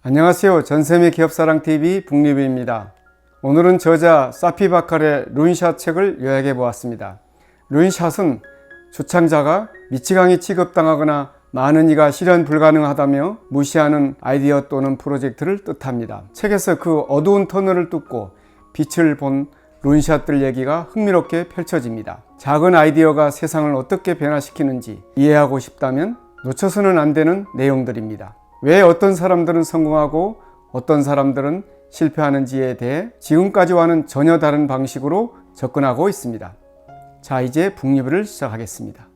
안녕하세요. 전샘의 기업사랑TV 북리뷰입니다. 오늘은 저자 사피 바칼의 룬샷 책을 요약해 보았습니다. 룬샷은 주창자가 미치광이 취급당하거나 많은 이가 실현 불가능하다며 무시하는 아이디어 또는 프로젝트를 뜻합니다. 책에서 그 어두운 터널을 뚫고 빛을 본 룬샷들 얘기가 흥미롭게 펼쳐집니다. 작은 아이디어가 세상을 어떻게 변화시키는지 이해하고 싶다면 놓쳐서는 안 되는 내용들입니다. 왜 어떤 사람들은 성공하고 어떤 사람들은 실패하는지에 대해 지금까지와는 전혀 다른 방식으로 접근하고 있습니다. 자, 이제 북리뷰를 시작하겠습니다.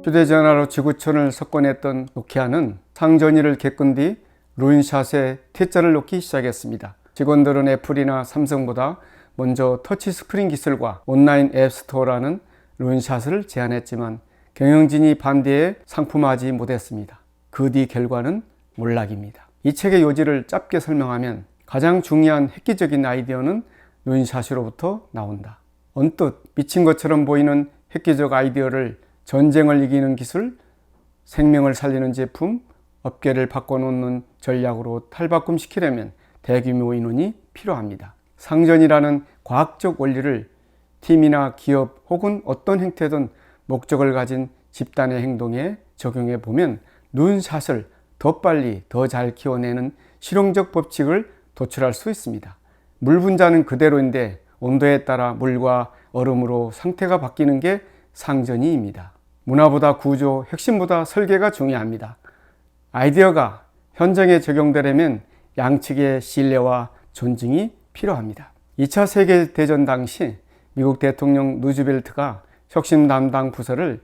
휴대전화로 지구촌을 석권했던 노키아는 상전이를 겪은 뒤 룬샷에 퇴짜를 놓기 시작했습니다. 직원들은 애플이나 삼성보다 먼저 터치스크린 기술과 온라인 앱스토어라는 룬샷을 제안했지만 경영진이 반대해 상품화하지 못했습니다. 그 뒤 결과는 몰락입니다. 이 책의 요지를 짧게 설명하면 가장 중요한 획기적인 아이디어는 룬샷으로부터 나온다. 언뜻 미친 것처럼 보이는 획기적 아이디어를 전쟁을 이기는 기술, 생명을 살리는 제품, 업계를 바꿔놓는 전략으로 탈바꿈시키려면 대규모 인원이 필요합니다. 상전이라는 과학적 원리를 팀이나 기업 혹은 어떤 행태든 목적을 가진 집단의 행동에 적용해 보면 룬샷을 더 빨리 더 잘 키워내는 실용적 법칙을 도출할 수 있습니다. 물 분자는 그대로인데 온도에 따라 물과 얼음으로 상태가 바뀌는 게 상전이입니다. 문화보다 구조, 핵심보다 설계가 중요합니다. 아이디어가 현장에 적용되려면 양측의 신뢰와 존중이 필요합니다. 2차 세계대전 당시 미국 대통령 루즈벨트가 혁신 담당 부서를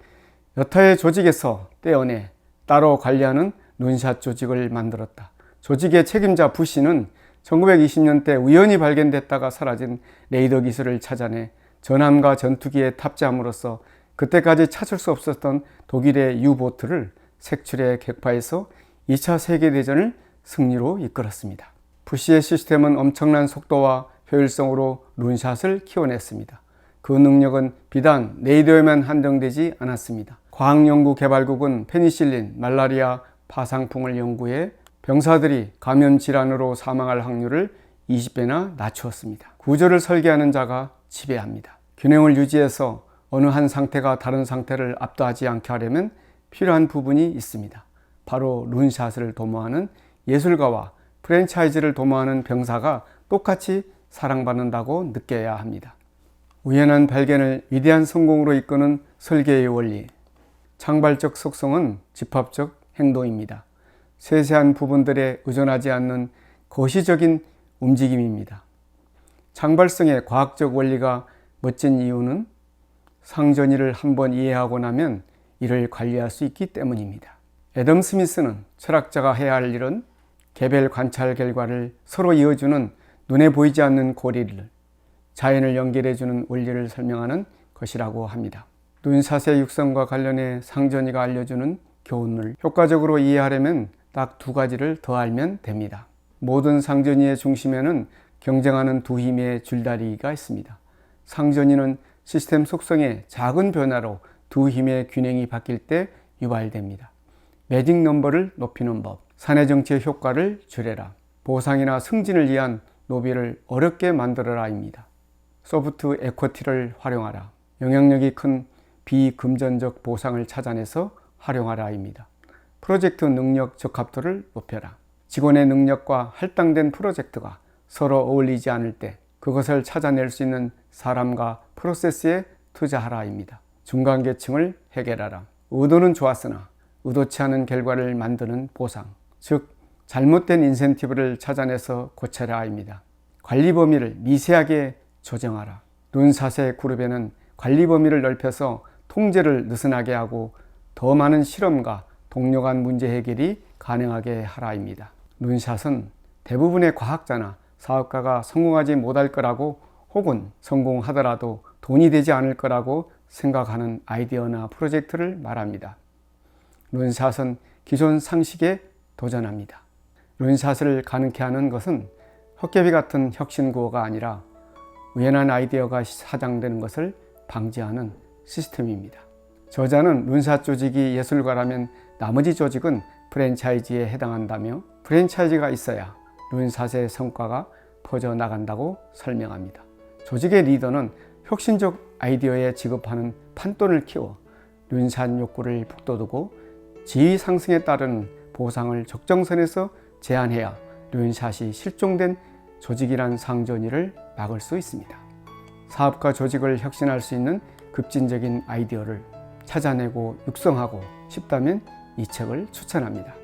여타의 조직에서 떼어내 따로 관리하는 룬샷 조직을 만들었다. 조직의 책임자 부시는 1920년대 우연히 발견됐다가 사라진 레이더 기술을 찾아내 전함과 전투기에 탑재함으로써 그때까지 찾을 수 없었던 독일의 유보트를 색출해 격파해서 2차 세계대전을 승리로 이끌었습니다. 부시의 시스템은 엄청난 속도와 효율성으로 룬샷을 키워냈습니다. 그 능력은 비단 레이더에만 한정되지 않았습니다. 과학연구개발국은 페니실린, 말라리아, 파상풍을 연구해 병사들이 감염 질환으로 사망할 확률을 20배나 낮추었습니다. 구조를 설계하는 자가 지배합니다. 균형을 유지해서 어느 한 상태가 다른 상태를 압도하지 않게 하려면 필요한 부분이 있습니다. 바로 룬샷을 도모하는 예술가와 프랜차이즈를 도모하는 병사가 똑같이 사랑받는다고 느껴야 합니다. 우연한 발견을 위대한 성공으로 이끄는 설계의 원리. 창발적 속성은 집합적 행동입니다. 세세한 부분들에 의존하지 않는 거시적인 움직임입니다. 창발성의 과학적 원리가 멋진 이유는 상전이를 한번 이해하고 나면 이를 관리할 수 있기 때문입니다. 애덤 스미스는 철학자가 해야 할 일은 개별 관찰 결과를 서로 이어주는 눈에 보이지 않는 고리를 자연을 연결해주는 원리를 설명하는 것이라고 합니다. 룬샷의 육성과 관련해 상전이가 알려주는 교훈을 효과적으로 이해하려면 딱 두 가지를 더 알면 됩니다. 모든 상전이의 중심에는 경쟁하는 두 힘의 줄다리기가 있습니다. 상전이는 시스템 속성의 작은 변화로 두 힘의 균형이 바뀔 때 유발됩니다. 매직 넘버를 높이는 법, 사내 정치의 효과를 줄여라, 보상이나 승진을 위한 노비를 어렵게 만들어라입니다. 소프트 에쿼티를 활용하라, 영향력이 큰 비금전적 보상을 찾아내서 활용하라입니다. 프로젝트 능력 적합도를 높여라, 직원의 능력과 할당된 프로젝트가 서로 어울리지 않을 때 그것을 찾아낼 수 있는 사람과 프로세스에 투자하라입니다. 중간계층을 해결하라, 의도는 좋았으나 의도치 않은 결과를 만드는 보상, 즉 잘못된 인센티브를 찾아내서 고쳐라입니다. 관리 범위를 미세하게 조정하라. 룬샷의 그룹에는 관리 범위를 넓혀서 통제를 느슨하게 하고 더 많은 실험과 동료 간 문제 해결이 가능하게 하라입니다. 룬샷은 대부분의 과학자나 사업가가 성공하지 못할 거라고 혹은 성공하더라도 돈이 되지 않을 거라고 생각하는 아이디어나 프로젝트를 말합니다. 룬샷은 기존 상식에 도전합니다. 룬샷을 가능케 하는 것은 헛개비 같은 혁신 구호가 아니라 우연한 아이디어가 사장되는 것을 방지하는 시스템입니다. 저자는 룬샷 조직이 예술가라면 나머지 조직은 프랜차이즈에 해당한다며 프랜차이즈가 있어야 룬샷의 성과가 퍼져나간다고 설명합니다. 조직의 리더는 혁신적 아이디어에 지급하는 판돈을 키워 룬샷 욕구를 북돋우고 지위 상승에 따른 보상을 적정선에서 제한해야 룬샷이 실종된 조직이란 상전이를 막을 수 있습니다. 사업과 조직을 혁신할 수 있는 급진적인 아이디어를 찾아내고 육성하고 싶다면 이 책을 추천합니다.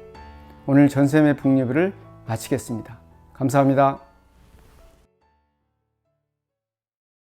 오늘 전샘의 북리뷰를 마치겠습니다. 감사합니다.